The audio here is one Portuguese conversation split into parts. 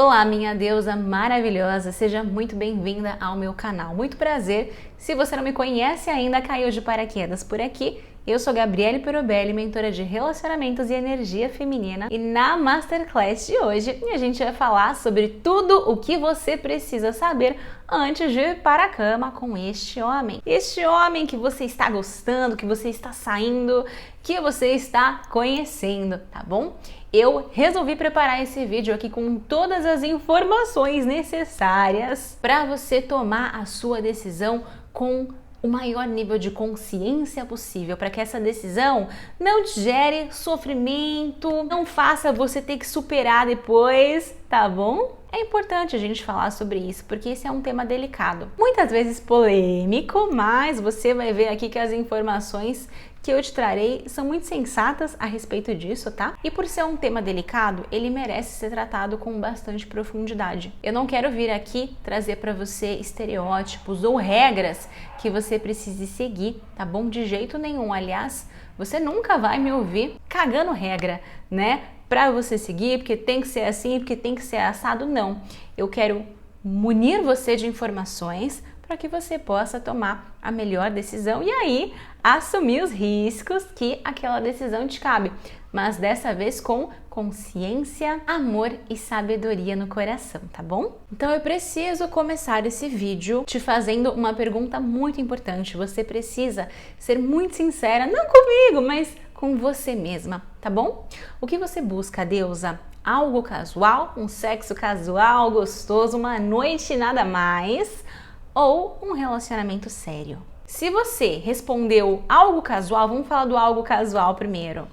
Olá, minha deusa maravilhosa, seja muito bem-vinda ao meu canal. Muito prazer. Se você não me conhece ainda, caiu de paraquedas por aqui. Eu sou Gabriele Perobelli, mentora de relacionamentos e energia feminina, e na Masterclass de hoje a gente vai falar sobre tudo o que você precisa saber antes de ir para a cama com este homem. Este homem que você está gostando, que você está saindo, que você está conhecendo, tá bom? Eu resolvi preparar esse vídeo aqui com todas as informações necessárias para você tomar a sua decisão com o maior nível de consciência possível, para que essa decisão não te gere sofrimento, não faça você ter que superar depois, tá bom? É importante a gente falar sobre isso, porque esse é um tema delicado. Muitas vezes polêmico, mas você vai ver aqui que as informações que eu te trarei são muito sensatas a respeito disso, tá? E por ser um tema delicado, ele merece ser tratado com bastante profundidade. Eu não quero vir aqui trazer para você estereótipos ou regras que você precise seguir, tá bom? De jeito nenhum. Aliás, você nunca vai me ouvir cagando regra, né? Para você seguir, porque tem que ser assim, porque tem que ser assado, não. Eu quero munir você de informações para que você possa tomar a melhor decisão e aí assumir os riscos que aquela decisão te cabe, mas dessa vez com consciência, amor e sabedoria no coração, tá bom? Então eu preciso começar esse vídeo te fazendo uma pergunta muito importante. Você precisa ser muito sincera, não comigo, mas com você mesma, tá bom? O que você busca, deusa? Algo casual, um sexo casual, gostoso, uma noite e nada mais? Ou um relacionamento sério? Se você respondeu algo casual, vamos falar do algo casual primeiro.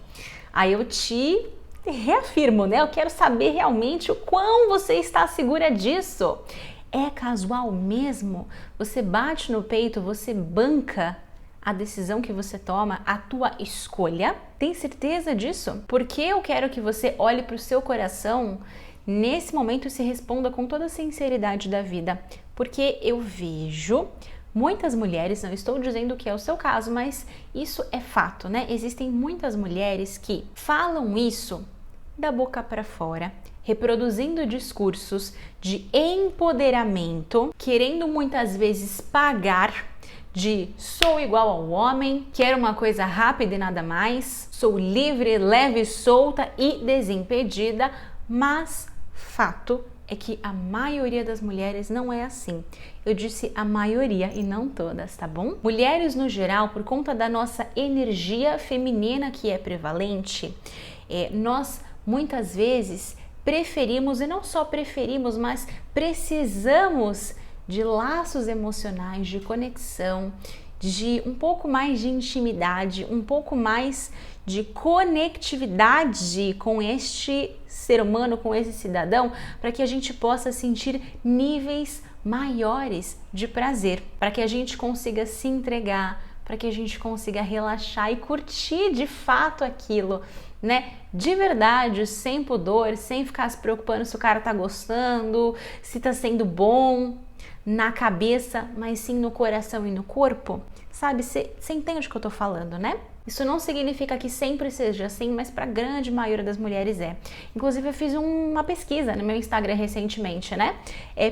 Aí eu te reafirmo, né? Eu quero saber realmente o quão você está segura disso. É casual mesmo? Você bate no peito, você banca a decisão que você toma, a tua escolha? Tem certeza disso? Porque eu quero que você olhe para o seu coração nesse momento e se responda com toda a sinceridade da vida. Porque eu vejo muitas mulheres, não estou dizendo que é o seu caso, mas isso é fato, né? Existem muitas mulheres que falam isso da boca para fora, reproduzindo discursos de empoderamento, querendo muitas vezes pagar de sou igual ao homem, quero uma coisa rápida e nada mais, sou livre, leve, solta e desimpedida, mas fato é que a maioria das mulheres não é assim. Eu disse a maioria e não todas, tá bom? Mulheres no geral, por conta da nossa energia feminina que é prevalente, nós muitas vezes preferimos, e não só preferimos, mas precisamos de laços emocionais, de conexão, de um pouco mais de intimidade, um pouco mais de conectividade com este ser humano, com esse cidadão, para que a gente possa sentir níveis maiores de prazer, para que a gente consiga se entregar, para que a gente consiga relaxar e curtir de fato aquilo, né? De verdade, sem pudor, sem ficar se preocupando se o cara tá gostando, se tá sendo bom na cabeça, mas sim no coração e no corpo. Sabe, você entende o que eu tô falando, né? Isso não significa que sempre seja assim, mas para a grande maioria das mulheres é. Inclusive eu fiz uma pesquisa no meu Instagram recentemente, né?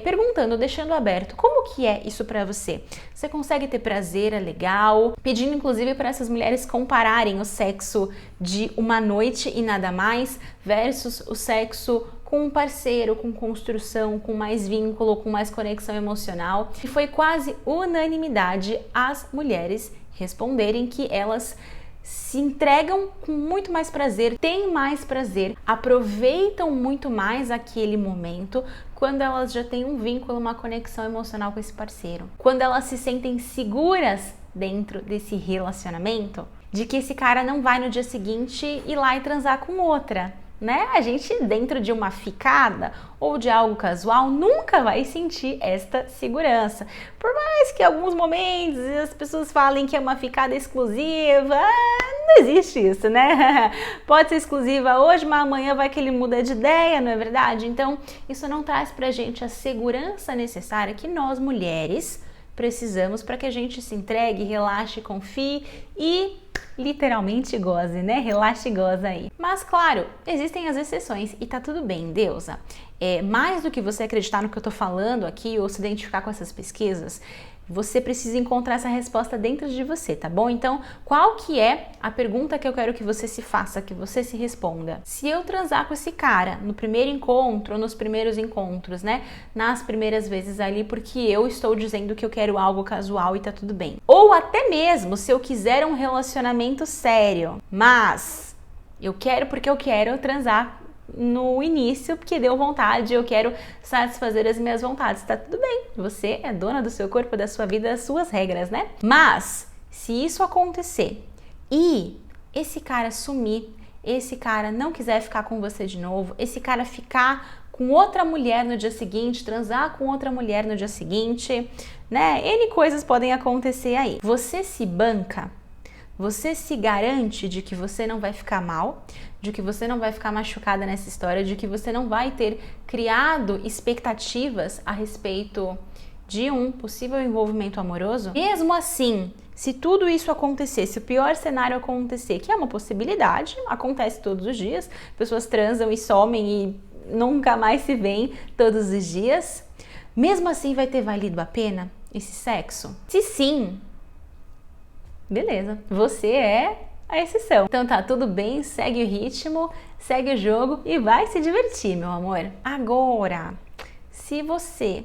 Perguntando, deixando aberto, como que é isso para você? Você consegue ter prazer, é legal? Pedindo inclusive para essas mulheres compararem o sexo de uma noite e nada mais versus o sexo com um parceiro, com construção, com mais vínculo, com mais conexão emocional. E foi quase unanimidade as mulheres responderem que elas se entregam com muito mais prazer, têm mais prazer, aproveitam muito mais aquele momento quando elas já têm um vínculo, uma conexão emocional com esse parceiro. Quando elas se sentem seguras dentro desse relacionamento, de que esse cara não vai no dia seguinte ir lá e transar com outra, né? A gente dentro de uma ficada ou de algo casual nunca vai sentir esta segurança. Por mais que em alguns momentos as pessoas falem que é uma ficada exclusiva, não existe isso, né? Pode ser exclusiva hoje, mas amanhã vai que ele muda de ideia, não é verdade? Então, isso não traz pra gente a segurança necessária que nós mulheres precisamos para que a gente se entregue, relaxe, confie e literalmente goze, né? Relaxe e goza aí. Mas claro, existem as exceções e tá tudo bem, deusa. Mais do que você acreditar no que eu tô falando aqui ou se identificar com essas pesquisas, você precisa encontrar essa resposta dentro de você, tá bom? Então, qual que é a pergunta que eu quero que você se faça, que você se responda? Se eu transar com esse cara no primeiro encontro, ou nos primeiros encontros, né? Nas primeiras vezes ali, porque eu estou dizendo que eu quero algo casual e tá tudo bem. Ou até mesmo se eu quiser um relacionamento sério, mas eu quero porque eu quero transar no início, porque deu vontade, eu quero satisfazer as minhas vontades, tá tudo bem, você é dona do seu corpo, da sua vida, das suas regras, né? Mas, se isso acontecer e esse cara sumir, esse cara não quiser ficar com você de novo, esse cara ficar com outra mulher no dia seguinte, transar com outra mulher no dia seguinte, né? N coisas podem acontecer aí. Você se banca? Você se garante de que você não vai ficar mal, de que você não vai ficar machucada nessa história, de que você não vai ter criado expectativas a respeito de um possível envolvimento amoroso? Mesmo assim, se tudo isso acontecer, se o pior cenário acontecer, que é uma possibilidade, acontece todos os dias, pessoas transam e somem e nunca mais se veem todos os dias, mesmo assim vai ter valido a pena esse sexo? Se sim, beleza, você é a exceção. Então tá tudo bem, segue o ritmo, segue o jogo e vai se divertir, meu amor. Agora, se você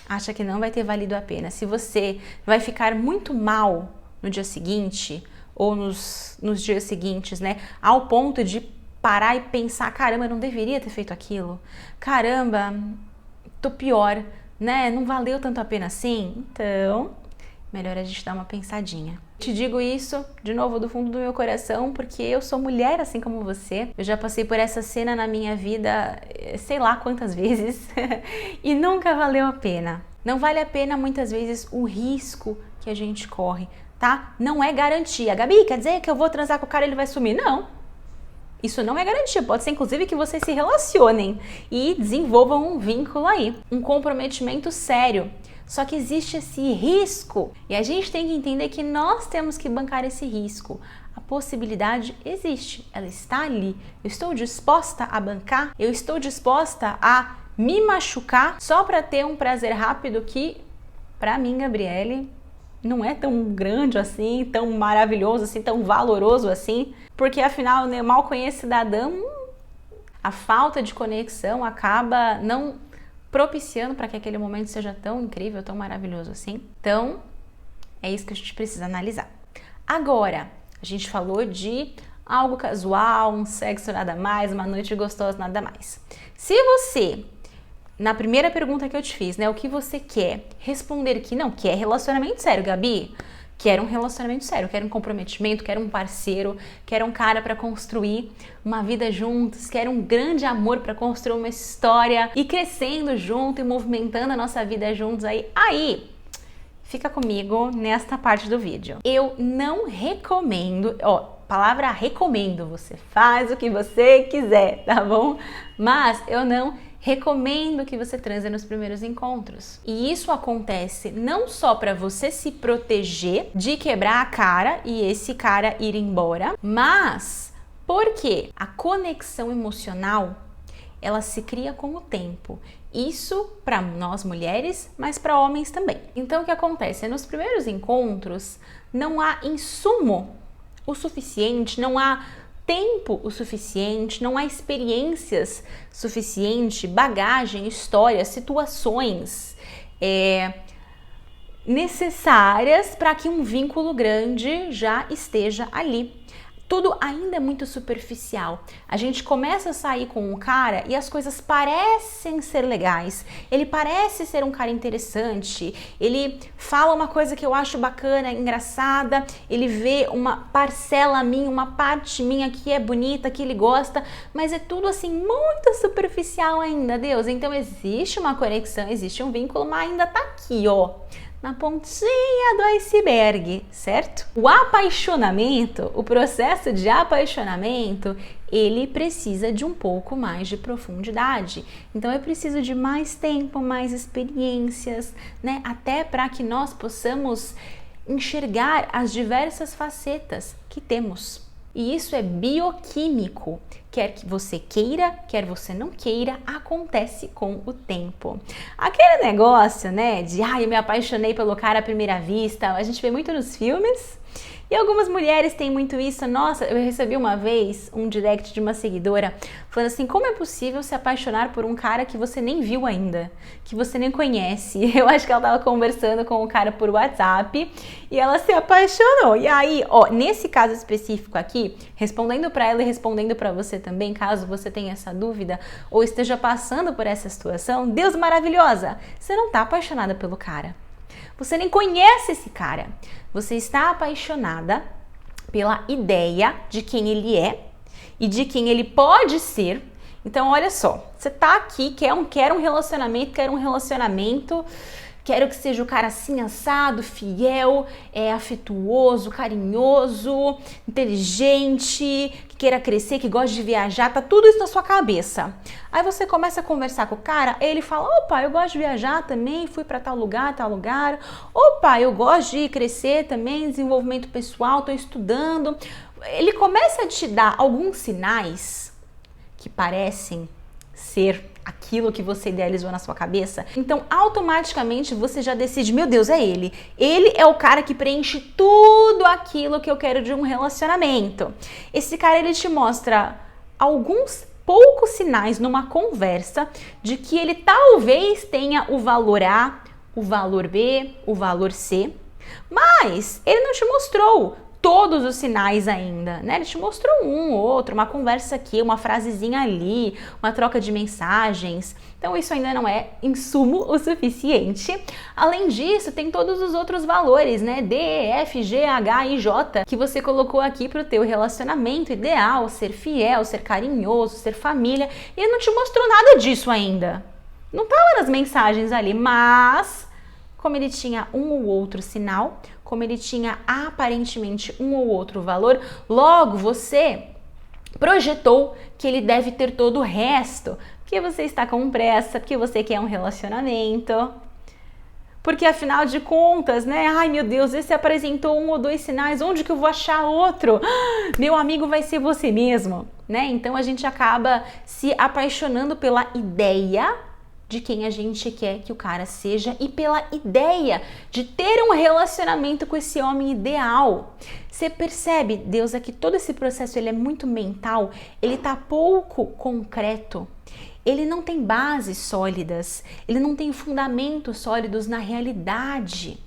acha que não vai ter valido a pena, se você vai ficar muito mal no dia seguinte ou nos dias seguintes, né, ao ponto de parar e pensar, caramba, eu não deveria ter feito aquilo, caramba, tô pior, né, não valeu tanto a pena assim, então melhor a gente dar uma pensadinha. Te digo isso, de novo, do fundo do meu coração, porque eu sou mulher assim como você. Eu já passei por essa cena na minha vida, sei lá quantas vezes, e nunca valeu a pena. Não vale a pena, muitas vezes, o risco que a gente corre, tá? Não é garantia. Gabi, quer dizer que eu vou transar com o cara e ele vai sumir? Não. Isso não é garantia. Pode ser, inclusive, que vocês se relacionem e desenvolvam um vínculo aí. Um comprometimento sério. Só que existe esse risco e a gente tem que entender que nós temos que bancar esse risco. A possibilidade existe, ela está ali. Eu estou disposta a bancar? Eu estou disposta a me machucar só para ter um prazer rápido que, para mim, Gabriele, não é tão grande assim, tão maravilhoso assim, tão valoroso assim, porque afinal, né, mal conheço cidadão, a falta de conexão acaba não propiciando para que aquele momento seja tão incrível, tão maravilhoso assim. Então, é isso que a gente precisa analisar. Agora, a gente falou de algo casual, um sexo nada mais, uma noite gostosa nada mais. Se você, na primeira pergunta que eu te fiz, né, o que você quer, responder que não quer relacionamento sério, Gabi, quero um relacionamento sério, quero um comprometimento, quero um parceiro, quero um cara para construir uma vida juntos, quero um grande amor para construir uma história e crescendo junto e movimentando a nossa vida juntos aí fica comigo nesta parte do vídeo. Eu não recomendo, palavra recomendo, você faz o que você quiser, tá bom? Mas eu não recomendo que você transe nos primeiros encontros. E isso acontece não só para você se proteger de quebrar a cara e esse cara ir embora, mas porque a conexão emocional, ela se cria com o tempo. Isso para nós mulheres, mas para homens também. Então o que acontece? Nos primeiros encontros não há insumo o suficiente, não há tempo o suficiente, não há experiências suficiente, bagagem, histórias, situações necessárias para que um vínculo grande já esteja ali. Tudo ainda é muito superficial. A gente começa a sair com um cara e as coisas parecem ser legais. Ele parece ser um cara interessante. Ele fala uma coisa que eu acho bacana, engraçada. Ele vê uma parcela minha, uma parte minha que é bonita, que ele gosta. Mas é tudo assim muito superficial ainda, Deus. Então existe uma conexão, existe um vínculo, mas ainda tá aqui, na pontinha do iceberg, certo? O apaixonamento, o processo de apaixonamento, ele precisa de um pouco mais de profundidade. Então eu preciso de mais tempo, mais experiências, né? Até para que nós possamos enxergar as diversas facetas que temos. E isso é bioquímico, quer que você queira, quer você não queira, acontece com o tempo. Aquele negócio, né, de eu me apaixonei pelo cara à primeira vista, a gente vê muito nos filmes. E algumas mulheres têm muito isso. Nossa, eu recebi uma vez um direct de uma seguidora falando assim, como é possível se apaixonar por um cara que você nem viu ainda, que você nem conhece? Eu acho que ela estava conversando com o cara por WhatsApp e ela se apaixonou. E aí, nesse caso específico aqui, respondendo para ela e respondendo para você também, caso você tenha essa dúvida ou esteja passando por essa situação, Deus maravilhosa, você não está apaixonada pelo cara. Você nem conhece esse cara. Você está apaixonada pela ideia de quem ele é e de quem ele pode ser. Então, olha só, você tá aqui, quer um relacionamento, quero que seja o cara assim, assado, fiel, afetuoso, carinhoso, inteligente, que queira crescer, que gosta de viajar, tá tudo isso na sua cabeça. Aí você começa a conversar com o cara, ele fala, opa, eu gosto de viajar também, fui para tal lugar, opa, eu gosto de crescer também, desenvolvimento pessoal, tô estudando. Ele começa a te dar alguns sinais que parecem ser aquilo que você idealizou na sua cabeça, então automaticamente você já decide, meu Deus, é ele. Ele é o cara que preenche tudo aquilo que eu quero de um relacionamento. Esse cara, ele te mostra alguns poucos sinais numa conversa de que ele talvez tenha o valor A, o valor B, o valor C, mas ele não te mostrou todos os sinais ainda, né? Ele te mostrou um ou outro, uma conversa aqui, uma frasezinha ali, uma troca de mensagens. Então isso ainda não é insumo o suficiente. Além disso, tem todos os outros valores, né? D, F, G, H e J que você colocou aqui para o teu relacionamento ideal, ser fiel, ser carinhoso, ser família. E ele não te mostrou nada disso ainda. Não estava nas mensagens ali, mas como ele tinha um ou outro sinal, como ele tinha aparentemente um ou outro valor, logo você projetou que ele deve ter todo o resto, porque você está com pressa, porque você quer um relacionamento, porque afinal de contas, né? Ai meu Deus, esse apresentou um ou dois sinais, onde que eu vou achar outro? Meu amigo vai ser você mesmo, né? Então a gente acaba se apaixonando pela ideia de quem a gente quer que o cara seja e pela ideia de ter um relacionamento com esse homem ideal. Você percebe, Deus, é que todo esse processo ele é muito mental, ele tá pouco concreto. Ele não tem bases sólidas, ele não tem fundamentos sólidos na realidade.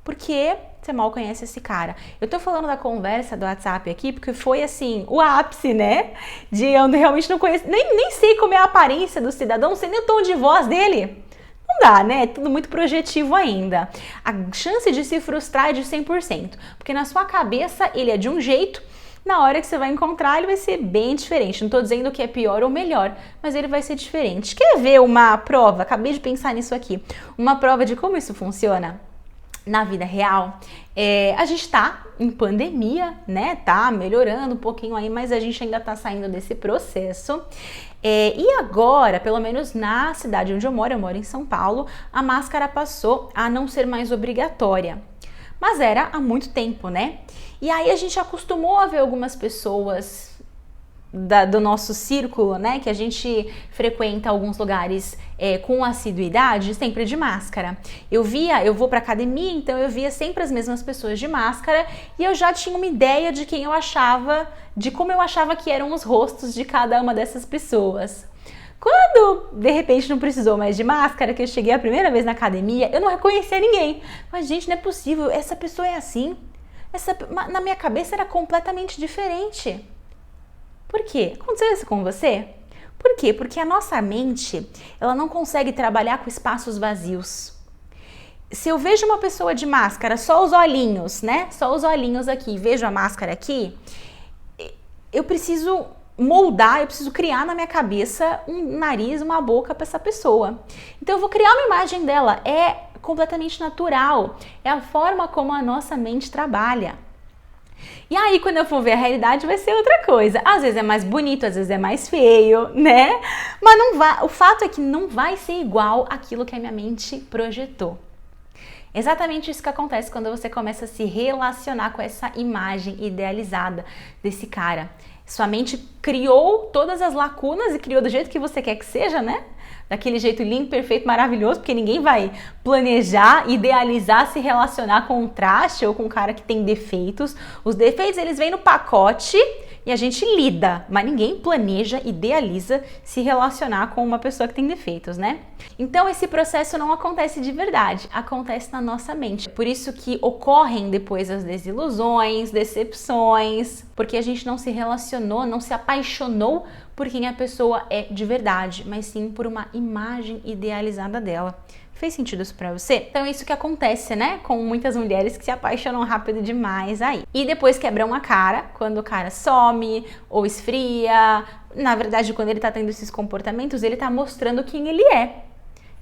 Porque você mal conhece esse cara. Eu tô falando da conversa do WhatsApp aqui porque foi assim, o ápice, né? De eu realmente não conheço, nem sei como é a aparência do cidadão, não sei nem o tom de voz dele. Não dá, né? É tudo muito projetivo ainda. A chance de se frustrar é de 100%. Porque na sua cabeça ele é de um jeito, na hora que você vai encontrar ele vai ser bem diferente. Não tô dizendo que é pior ou melhor, mas ele vai ser diferente. Quer ver uma prova? Acabei de pensar nisso aqui. Uma prova de como isso funciona na vida real. A gente tá em pandemia, né? Tá melhorando um pouquinho aí, mas a gente ainda tá saindo desse processo. E agora, pelo menos na cidade onde eu moro em São Paulo, a máscara passou a não ser mais obrigatória. Mas era há muito tempo, né? E aí a gente acostumou a ver algumas pessoas do nosso círculo, né, que a gente frequenta alguns lugares com assiduidade, sempre de máscara. Eu vou pra academia, então eu via sempre as mesmas pessoas de máscara e eu já tinha uma ideia de quem eu achava, de como eu achava que eram os rostos de cada uma dessas pessoas. Quando, de repente, não precisou mais de máscara, que eu cheguei a primeira vez na academia, eu não reconhecia ninguém. Mas, gente, não é possível, essa pessoa é assim. Na minha cabeça era completamente diferente. Por quê? Aconteceu isso com você? Por quê? Porque a nossa mente, ela não consegue trabalhar com espaços vazios. Se eu vejo uma pessoa de máscara, só os olhinhos, né? Só os olhinhos aqui, vejo a máscara aqui, eu preciso moldar, eu preciso criar na minha cabeça um nariz, uma boca para essa pessoa. Então eu vou criar uma imagem dela, é completamente natural, é a forma como a nossa mente trabalha. E aí, quando eu for ver a realidade, vai ser outra coisa. Às vezes é mais bonito, às vezes é mais feio, né? Mas não vai, o fato é que não vai ser igual àquilo que a minha mente projetou. Exatamente isso que acontece quando você começa a se relacionar com essa imagem idealizada desse cara. Sua mente criou todas as lacunas e criou do jeito que você quer que seja, né? Daquele jeito limpo, perfeito, maravilhoso, porque ninguém vai planejar, idealizar, se relacionar com um traste ou com um cara que tem defeitos. Os defeitos, eles vêm no pacote e a gente lida, mas ninguém planeja, idealiza se relacionar com uma pessoa que tem defeitos, né? Então esse processo não acontece de verdade, acontece na nossa mente. Por isso que ocorrem depois as desilusões, decepções, porque a gente não se relacionou, não se apaixonou por quem a pessoa é de verdade, mas sim por uma imagem idealizada dela. Fez sentido isso pra você? Então é isso que acontece, né? Com muitas mulheres que se apaixonam rápido demais aí. E depois quebram a cara, quando o cara some ou esfria. Na verdade, quando ele tá tendo esses comportamentos, ele tá mostrando quem ele é,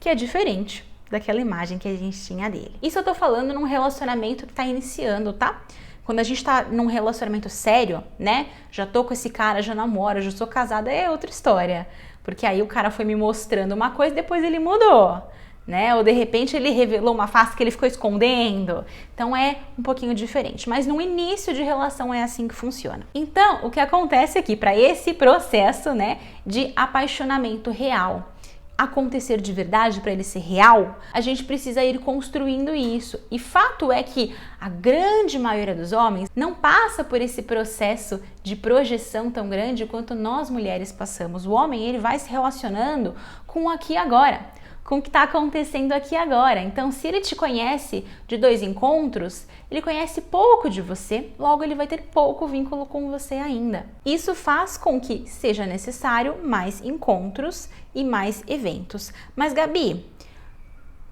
que é diferente daquela imagem que a gente tinha dele. Isso eu tô falando num relacionamento que tá iniciando, tá? Quando a gente tá num relacionamento sério, né? Já tô com esse cara, já namoro, já sou casada, é outra história. Porque aí o cara foi me mostrando uma coisa e depois ele mudou, né? Ou de repente ele revelou uma face que ele ficou escondendo. Então é um pouquinho diferente. Mas no início de relação é assim que funciona. Então, o que acontece aqui para esse processo, né, de apaixonamento real acontecer de verdade, para ele ser real, a gente precisa ir construindo isso. E fato é que a grande maioria dos homens não passa por esse processo de projeção tão grande quanto nós mulheres passamos. O homem, ele vai se relacionando com o aqui e agora, com o que está acontecendo aqui e agora. Então, se ele te conhece de 2 encontros, ele conhece pouco de você, logo ele vai ter pouco vínculo com você ainda. Isso faz com que seja necessário mais encontros e mais eventos. Mas, Gabi,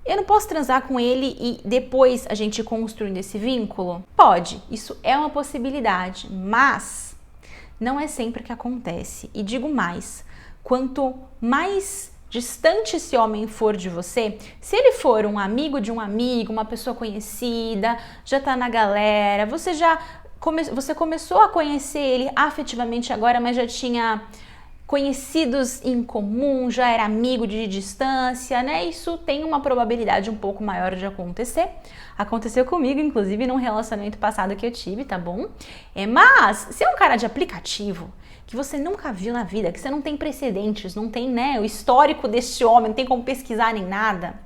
eu não posso transar com ele e depois a gente ir construindo esse vínculo? Pode, isso é uma possibilidade, mas não é sempre que acontece. E digo mais, quanto mais distante esse homem for de você, se ele for um amigo de um amigo, uma pessoa conhecida, já tá na galera, você começou a conhecer ele afetivamente agora, mas já tinha conhecidos em comum, já era amigo de distância, né? Isso tem uma probabilidade um pouco maior de acontecer. Aconteceu comigo, inclusive, num relacionamento passado que eu tive, tá bom? Mas, se é um cara de aplicativo, que você nunca viu na vida, que você não tem precedentes, não tem, né, o histórico deste homem, não tem como pesquisar nem nada,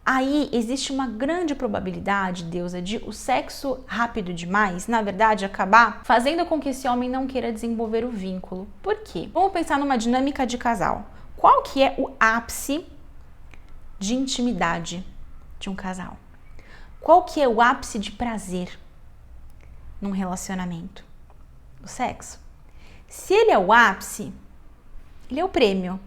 aí existe uma grande probabilidade, deusa, de o sexo rápido demais, na verdade, acabar fazendo com que esse homem não queira desenvolver o vínculo. Por quê? Vamos pensar numa dinâmica de casal. Qual que é o ápice de intimidade de um casal? Qual que é o ápice de prazer num relacionamento? O sexo. Se ele é o ápice, ele é o prêmio.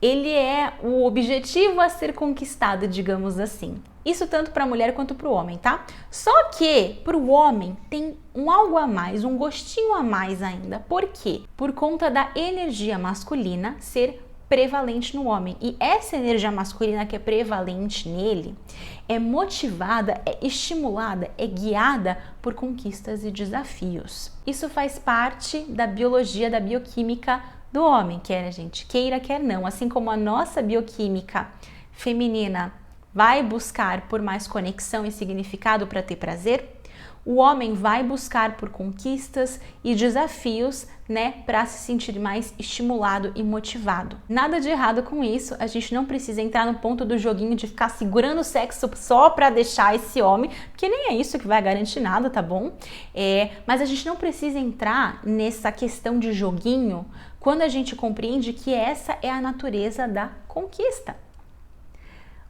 Ele é o objetivo a ser conquistado, digamos assim. Isso tanto para a mulher quanto para o homem, tá? Só que para o homem tem um algo a mais, um gostinho a mais ainda. Por quê? Por conta da energia masculina ser prevalente no homem. E essa energia masculina que é prevalente nele é motivada, é estimulada, é guiada por conquistas e desafios. Isso faz parte da biologia, da bioquímica do homem, quer a gente queira, quer não. Assim como a nossa bioquímica feminina vai buscar por mais conexão e significado para ter prazer, o homem vai buscar por conquistas e desafios, né, para se sentir mais estimulado e motivado. Nada de errado com isso, a gente não precisa entrar no ponto do joguinho de ficar segurando o sexo só para deixar esse homem, porque nem é isso que vai garantir nada, tá bom? Mas a gente não precisa entrar nessa questão de joguinho quando a gente compreende que essa é a natureza da conquista.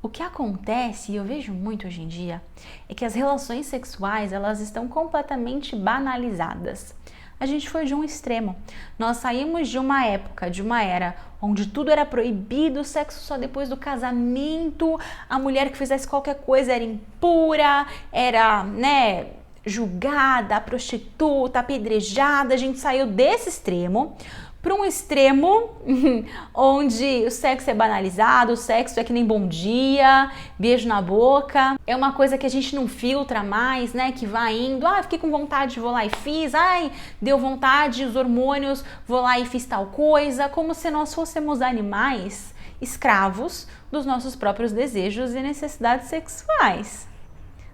O que acontece, e eu vejo muito hoje em dia, é que as relações sexuais, elas estão completamente banalizadas. A gente foi de um extremo. Nós saímos de uma época, de uma era, onde tudo era proibido, o sexo só depois do casamento, a mulher que fizesse qualquer coisa era impura, era, né, julgada, prostituta, apedrejada. A gente saiu desse extremo para um extremo onde o sexo é banalizado, o sexo é que nem bom dia, beijo na boca, é uma coisa que a gente não filtra mais, né, que vai indo, fiquei com vontade, vou lá e fiz, deu vontade, os hormônios, vou lá e fiz tal coisa, como se nós fôssemos animais escravos dos nossos próprios desejos e necessidades sexuais.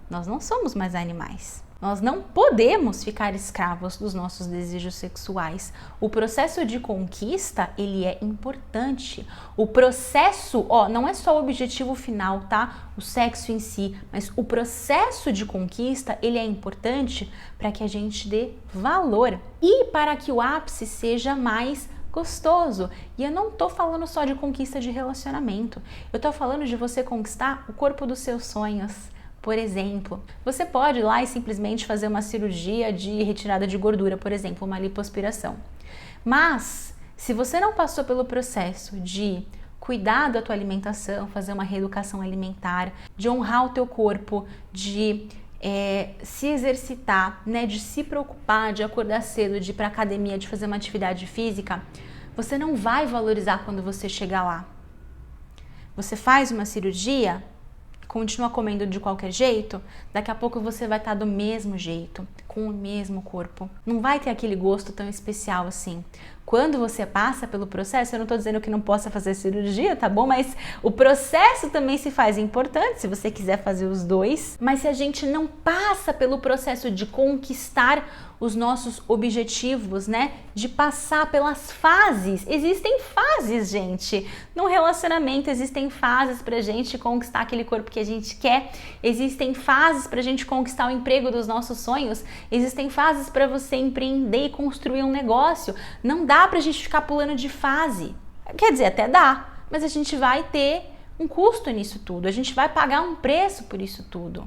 Nós não somos mais animais. Nós não podemos ficar escravos dos nossos desejos sexuais. O processo de conquista, ele é importante. O processo, não é só o objetivo final, tá? O sexo em si, mas o processo de conquista, ele é importante para que a gente dê valor e para que o ápice seja mais gostoso. E eu não tô falando só de conquista de relacionamento. Eu tô falando de você conquistar o corpo dos seus sonhos. Por exemplo, você pode ir lá e simplesmente fazer uma cirurgia de retirada de gordura, por exemplo, uma lipoaspiração. Mas, se você não passou pelo processo de cuidar da tua alimentação, fazer uma reeducação alimentar, de honrar o teu corpo, de se exercitar, né, de se preocupar, de acordar cedo, de ir para academia, de fazer uma atividade física, você não vai valorizar quando você chegar lá. Você faz uma cirurgia, continua comendo de qualquer jeito, daqui a pouco você vai estar do mesmo jeito, com o mesmo corpo. Não vai ter aquele gosto tão especial assim. Quando você passa pelo processo, eu não estou dizendo que não possa fazer cirurgia, tá bom? Mas o processo também se faz importante, se você quiser fazer os dois. Mas se a gente não passa pelo processo de conquistar os nossos objetivos, né? De passar pelas fases. Existem fases, gente. No relacionamento existem fases pra gente conquistar aquele corpo que a gente quer. Existem fases pra gente conquistar o emprego dos nossos sonhos. Existem fases pra você empreender e construir um negócio. Não dá pra gente ficar pulando de fase. Quer dizer, até dá, mas a gente vai ter um custo nisso tudo. A gente vai pagar um preço por isso tudo.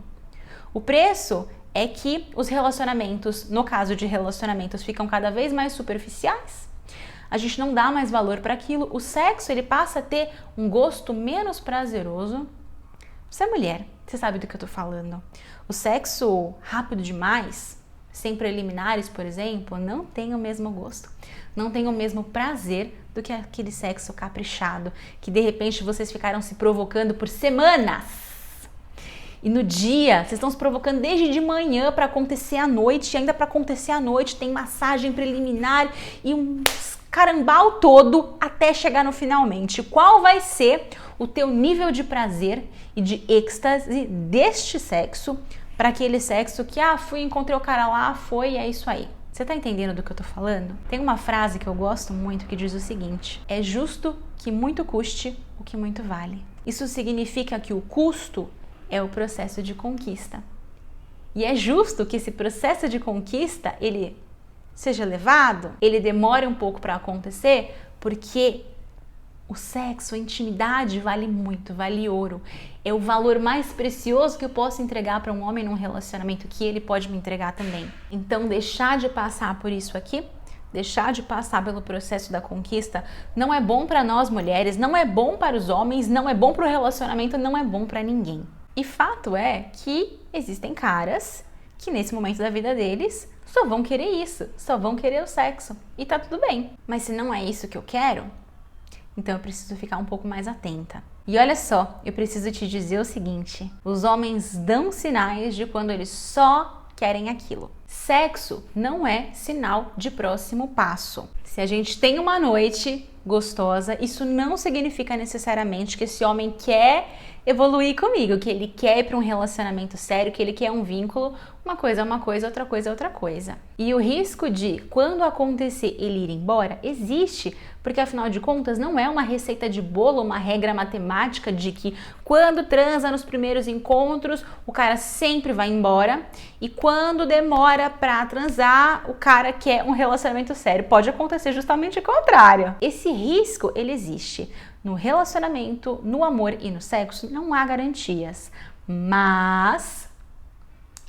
O preço é que os relacionamentos, no caso de relacionamentos, ficam cada vez mais superficiais. A gente não dá mais valor para aquilo. O sexo, ele passa a ter um gosto menos prazeroso. Você é mulher, você sabe do que eu tô falando. O sexo rápido demais, sem preliminares, por exemplo, não tem o mesmo gosto. Não tem o mesmo prazer do que aquele sexo caprichado, que de repente vocês ficaram se provocando por semanas. E no dia, vocês estão se provocando desde de manhã para acontecer à noite, e ainda para acontecer à noite tem massagem preliminar e um carambau todo até chegar no finalmente. Qual vai ser o teu nível de prazer e de êxtase deste sexo para aquele sexo que, encontrei o cara lá, é isso aí. Você tá entendendo do que eu tô falando? Tem uma frase que eu gosto muito que diz o seguinte: é justo que muito custe o que muito vale. Isso significa que o custo é o processo de conquista. E é justo que esse processo de conquista, ele seja levado, ele demore um pouco para acontecer, porque o sexo, a intimidade vale muito, vale ouro. É o valor mais precioso que eu posso entregar para um homem num relacionamento, que ele pode me entregar também. Então, deixar de passar por isso aqui, deixar de passar pelo processo da conquista, não é bom para nós mulheres, não é bom para os homens, não é bom para o relacionamento, não é bom para ninguém. E fato é que existem caras que nesse momento da vida deles só vão querer isso, só vão querer o sexo. E tá tudo bem. Mas se não é isso que eu quero, então eu preciso ficar um pouco mais atenta. E olha só, eu preciso te dizer o seguinte: os homens dão sinais de quando eles só querem aquilo. Sexo não é sinal de próximo passo. Se a gente tem uma noite gostosa, isso não significa necessariamente que esse homem quer evoluir comigo, que ele quer ir para um relacionamento sério, que ele quer um vínculo. Uma coisa é uma coisa, outra coisa é outra coisa. E o risco de, quando acontecer, ele ir embora, existe, porque afinal de contas não é uma receita de bolo, uma regra matemática de que quando transa nos primeiros encontros, o cara sempre vai embora, e quando demora para transar, o cara quer um relacionamento sério. Pode acontecer justamente o contrário. Esse risco, ele existe. No relacionamento, no amor e no sexo, não há garantias, mas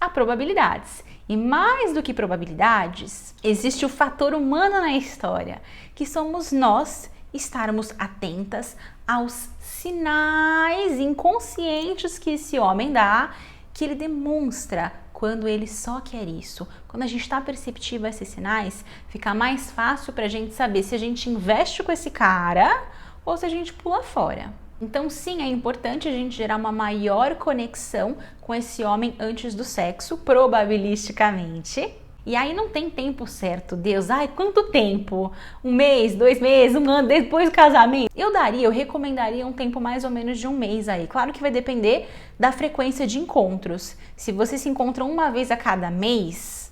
há probabilidades. E mais do que probabilidades, existe o fator humano na história, que somos nós estarmos atentas aos sinais inconscientes que esse homem dá, que ele demonstra quando ele só quer isso. Quando a gente está perceptivo a esses sinais, fica mais fácil para a gente saber se a gente investe com esse cara ou se a gente pula fora. Então sim, é importante a gente gerar uma maior conexão com esse homem antes do sexo, probabilisticamente. E aí não tem tempo certo, Deus, ai, quanto tempo? 1 mês, 2 meses, 1 ano depois do casamento? Eu recomendaria um tempo mais ou menos de 1 mês aí. Claro que vai depender da frequência de encontros. Se vocês se encontram uma vez a cada mês,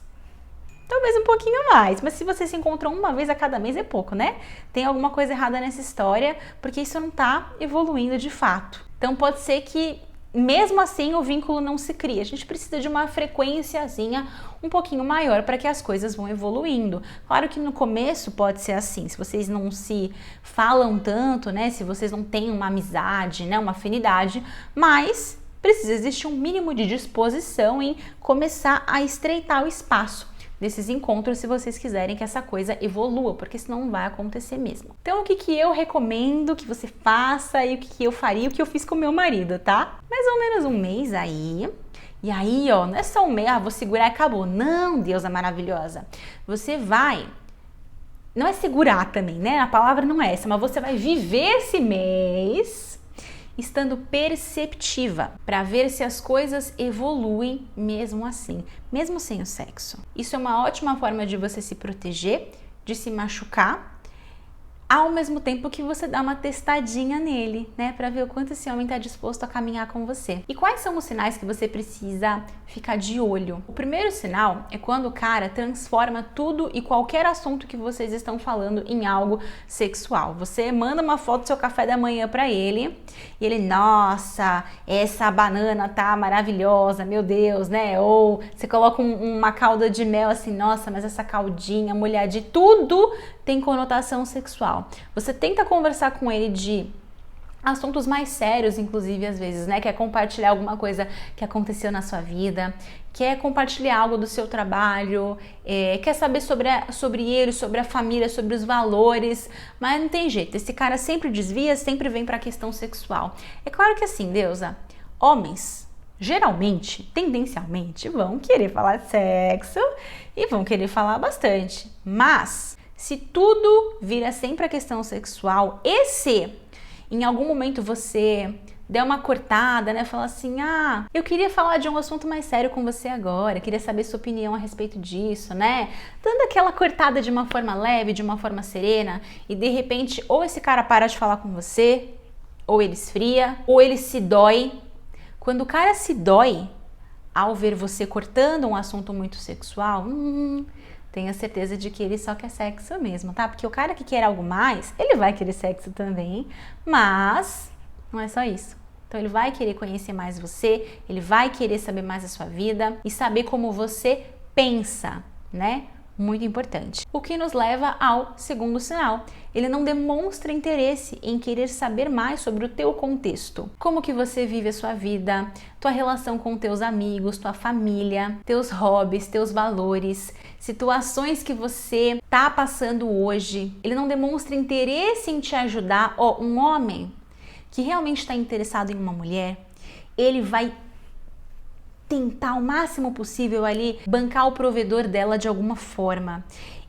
talvez um pouquinho mais, mas se vocês se encontram uma vez a cada mês é pouco, né? Tem alguma coisa errada nessa história, porque isso não tá evoluindo de fato. Então pode ser que mesmo assim o vínculo não se cria. A gente precisa de uma frequênciazinha um pouquinho maior para que as coisas vão evoluindo. Claro que no começo pode ser assim, se vocês não se falam tanto, né? Se vocês não têm uma amizade, né? Uma afinidade, mas precisa existir um mínimo de disposição em começar a estreitar o espaço desses encontros se vocês quiserem que essa coisa evolua, porque senão não vai acontecer mesmo. Então o que eu recomendo que você faça e o que eu faria, o que eu fiz com meu marido, tá? Mais ou menos 1 mês aí. E aí, ó, não é só 1 mês, vou segurar e acabou. Não, deusa maravilhosa. Você vai... Não é segurar também, né? A palavra não é essa, mas você vai viver esse mês estando perceptiva, para ver se as coisas evoluem mesmo assim, mesmo sem o sexo. Isso é uma ótima forma de você se proteger, de se machucar, ao mesmo tempo que você dá uma testadinha nele, né, para ver o quanto esse homem está disposto a caminhar com você. E quais são os sinais que você precisa ficar de olho? O primeiro sinal é quando o cara transforma tudo e qualquer assunto que vocês estão falando em algo sexual. Você manda uma foto do seu café da manhã para ele e ele, nossa, essa banana tá maravilhosa, meu Deus, né? Ou você coloca uma calda de mel assim, nossa, mas essa caldinha, molhadinha, tudo tem conotação sexual. Você tenta conversar com ele de assuntos mais sérios, inclusive, às vezes, né? Quer compartilhar alguma coisa que aconteceu na sua vida, quer compartilhar algo do seu trabalho, quer saber sobre ele, sobre a família, sobre os valores, mas não tem jeito. Esse cara sempre desvia, sempre vem para a questão sexual. É claro que assim, deusa, homens geralmente, tendencialmente, vão querer falar de sexo e vão querer falar bastante, mas se tudo vira sempre a questão sexual e se em algum momento você der uma cortada, né, falar assim, eu queria falar de um assunto mais sério com você agora, queria saber sua opinião a respeito disso, né, dando aquela cortada de uma forma leve, de uma forma serena, e de repente ou esse cara para de falar com você, ou ele esfria, ou ele se dói. Quando o cara se dói ao ver você cortando um assunto muito sexual, tenha certeza de que ele só quer sexo mesmo, tá? Porque o cara que quer algo mais, ele vai querer sexo também, mas não é só isso. Então ele vai querer conhecer mais você, ele vai querer saber mais da sua vida e saber como você pensa, né? Muito importante. O que nos leva ao segundo sinal. Ele não demonstra interesse em querer saber mais sobre o teu contexto. Como que você vive a sua vida, tua relação com teus amigos, tua família, teus hobbies, teus valores, situações que você tá passando hoje. Ele não demonstra interesse em te ajudar. Um homem que realmente está interessado em uma mulher, ele vai tentar o máximo possível ali bancar o provedor dela de alguma forma.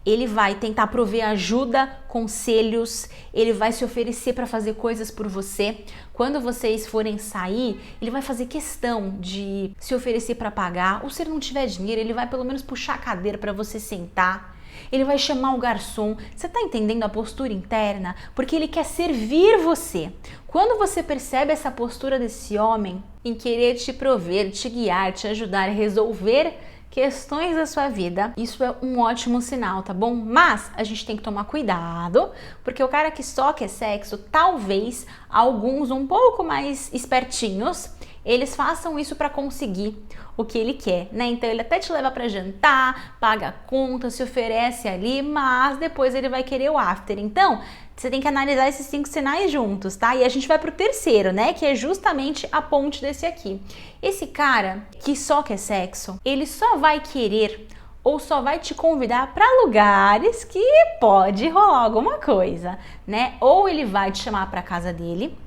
Ele vai tentar prover ajuda, conselhos, ele vai se oferecer para fazer coisas por você. Quando vocês forem sair, ele vai fazer questão de se oferecer para pagar, ou se ele não tiver dinheiro, ele vai pelo menos puxar a cadeira para você sentar. Ele vai chamar o garçom. Você tá entendendo a postura interna? Porque ele quer servir você. Quando você percebe essa postura desse homem em querer te prover, te guiar, te ajudar a resolver questões da sua vida, isso é um ótimo sinal, tá bom? Mas a gente tem que tomar cuidado, porque o cara que só quer sexo, talvez alguns um pouco mais espertinhos, eles façam isso para conseguir o que ele quer, né? Então ele até te leva para jantar, paga a conta, se oferece ali, mas depois ele vai querer o after. Então, você tem que analisar esses 5 sinais juntos, tá? E a gente vai pro terceiro, né? Que é justamente a ponte desse aqui. Esse cara que só quer sexo, ele só vai querer ou só vai te convidar para lugares que pode rolar alguma coisa, né? Ou ele vai te chamar para casa dele,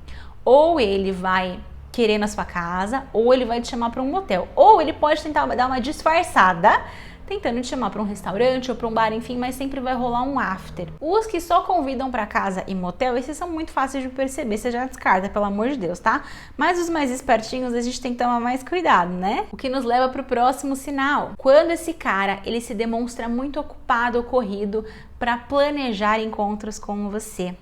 ou ele vai querer na sua casa, ou ele vai te chamar para um motel, ou ele pode tentar dar uma disfarçada, tentando te chamar para um restaurante ou para um bar, enfim, mas sempre vai rolar um after. Os que só convidam para casa e motel, esses são muito fáceis de perceber, você já descarta, pelo amor de Deus, tá? Mas os mais espertinhos a gente tem que tomar mais cuidado, né? O que nos leva para o próximo sinal. Quando esse cara, ele se demonstra muito ocupado ou corrido para planejar encontros com você.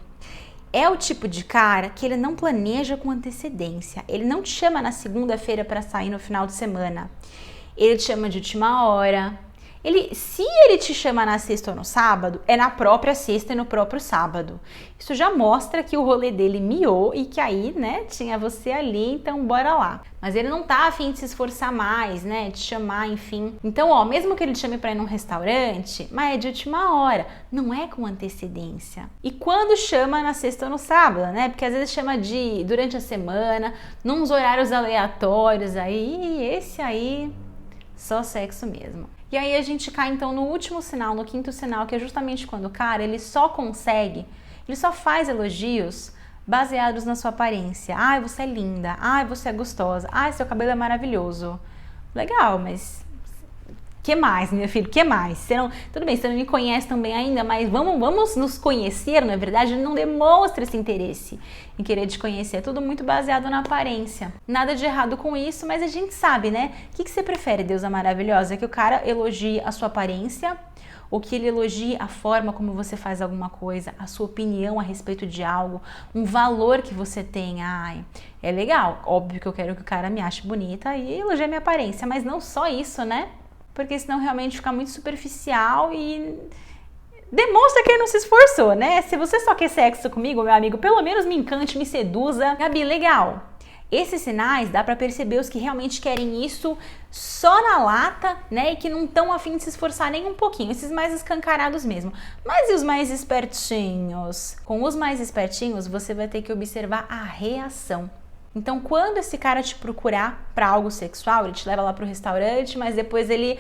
É o tipo de cara que ele não planeja com antecedência. Ele não te chama na segunda-feira para sair no final de semana. Ele te chama de última hora. Se ele te chama na sexta ou no sábado, é na própria sexta e no próprio sábado. Isso já mostra que o rolê dele miou e que aí, né, tinha você ali, então bora lá. Mas ele não tá a fim de se esforçar mais, né, de chamar, enfim. Então, ó, mesmo que ele te chame pra ir num restaurante, mas é de última hora, não é com antecedência. E quando chama na sexta ou no sábado, né, porque às vezes chama durante a semana, nos horários aleatórios, aí, esse aí, só sexo mesmo. E aí a gente cai então no último sinal, no quinto sinal, que é justamente quando o cara, ele só faz elogios baseados na sua aparência. Ai, você é linda. Ai, você é gostosa. Ai, seu cabelo é maravilhoso. Legal, mas que mais, minha filha? Que mais? Tudo bem, você não me conhece também ainda, mas vamos nos conhecer, na verdade. Ele não demonstra esse interesse em querer te conhecer. É tudo muito baseado na aparência. Nada de errado com isso, mas a gente sabe, né? O que você prefere, deusa maravilhosa? Que o cara elogie a sua aparência ou que ele elogie a forma como você faz alguma coisa, a sua opinião a respeito de algo, um valor que você tem. Ai, é legal. Óbvio que eu quero que o cara me ache bonita e elogie a minha aparência, mas não só isso, né? Porque senão realmente fica muito superficial e demonstra que ele não se esforçou, né? Se você só quer sexo comigo, meu amigo, pelo menos me encante, me seduza. Gabi, legal. Esses sinais dá pra perceber os que realmente querem isso só na lata, né? E que não estão a fim de se esforçar nem um pouquinho. Esses mais escancarados mesmo. Mas e os mais espertinhos? Com os mais espertinhos, você vai ter que observar a reação. Então, quando esse cara te procurar para algo sexual, ele te leva lá pro restaurante, mas depois ele,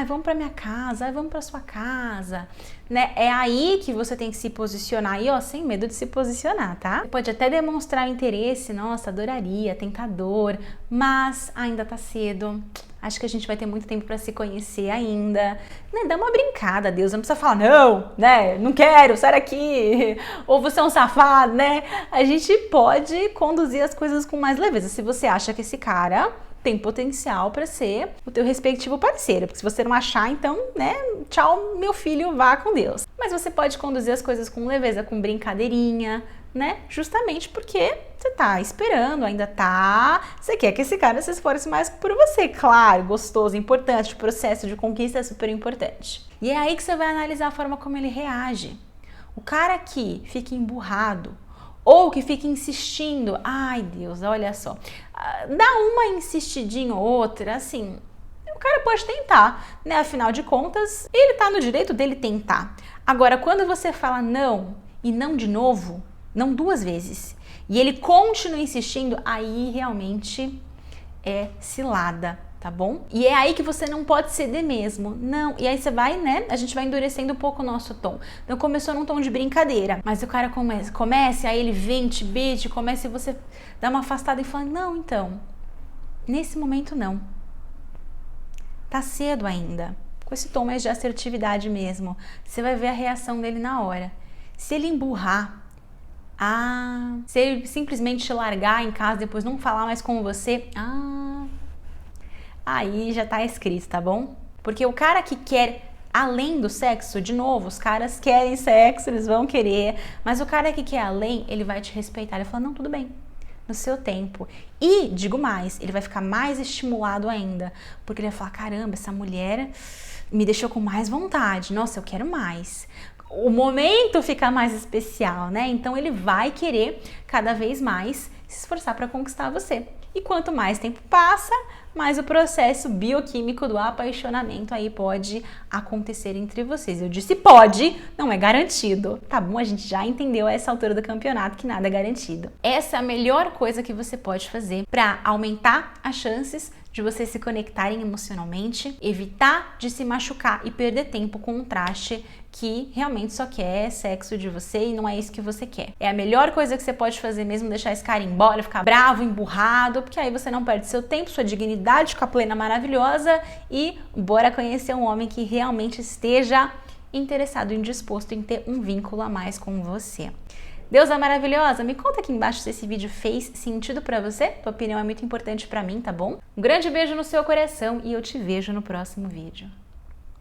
vamos pra minha casa, vamos pra sua casa, né? É aí que você tem que se posicionar, e ó, sem medo de se posicionar, tá? Você pode até demonstrar interesse, nossa, adoraria, tentador, mas ainda tá cedo. Acho que a gente vai ter muito tempo para se conhecer ainda. Né? Dá uma brincada, Deus. Não precisa falar, não, né? Não quero, sai daqui. Ou você é um safado, né? A gente pode conduzir as coisas com mais leveza. Se você acha que esse cara tem potencial para ser o teu respectivo parceiro. Porque se você não achar, então, né? Tchau, meu filho, vá com Deus. Mas você pode conduzir as coisas com leveza, com brincadeirinha, né? Justamente porque você tá esperando, você quer que esse cara se esforce mais por você, claro, gostoso, importante, o processo de conquista é super importante. E é aí que você vai analisar a forma como ele reage. O cara que fica emburrado ou que fica insistindo, ai Deus, olha só, dá uma insistidinha ou outra, assim, o cara pode tentar, né? Afinal de contas, ele tá no direito dele tentar. Agora, quando você fala não e não de novo, não duas vezes, e ele continua insistindo, aí realmente é cilada, tá bom? E é aí que você não pode ceder mesmo, não. E aí você vai, né, a gente vai endurecendo um pouco o nosso tom. Então começou num tom de brincadeira, mas o cara começa, aí ele vem, te beija, começa e você dá uma afastada e fala, não, então, nesse momento não. Tá cedo ainda. Com esse tom mais de assertividade mesmo. Você vai ver a reação dele na hora. Se ele emburrar, se ele simplesmente te largar em casa, depois não falar mais com você, aí já tá escrito, tá bom? Porque o cara que quer além do sexo, de novo, os caras querem sexo, eles vão querer, mas o cara que quer além, ele vai te respeitar, ele vai falar, não, tudo bem, no seu tempo. E, digo mais, ele vai ficar mais estimulado ainda, porque ele vai falar, caramba, essa mulher me deixou com mais vontade, nossa, eu quero mais. O momento fica mais especial, né? Então ele vai querer cada vez mais se esforçar para conquistar você. E quanto mais tempo passa, mais o processo bioquímico do apaixonamento aí pode acontecer entre vocês. Eu disse pode, não é garantido, tá bom? A gente já entendeu a essa altura do campeonato que nada é garantido. Essa é a melhor coisa que você pode fazer para aumentar as chances de vocês se conectarem emocionalmente, evitar de se machucar e perder tempo com um traste que realmente só quer sexo de você e não é isso que você quer. É a melhor coisa que você pode fazer mesmo, deixar esse cara embora, ficar bravo, emburrado, porque aí você não perde seu tempo, sua dignidade, fica plena, maravilhosa e bora conhecer um homem que realmente esteja interessado e disposto em ter um vínculo a mais com você. Deusa maravilhosa, me conta aqui embaixo se esse vídeo fez sentido pra você. Tua opinião é muito importante pra mim, tá bom? Um grande beijo no seu coração e eu te vejo no próximo vídeo.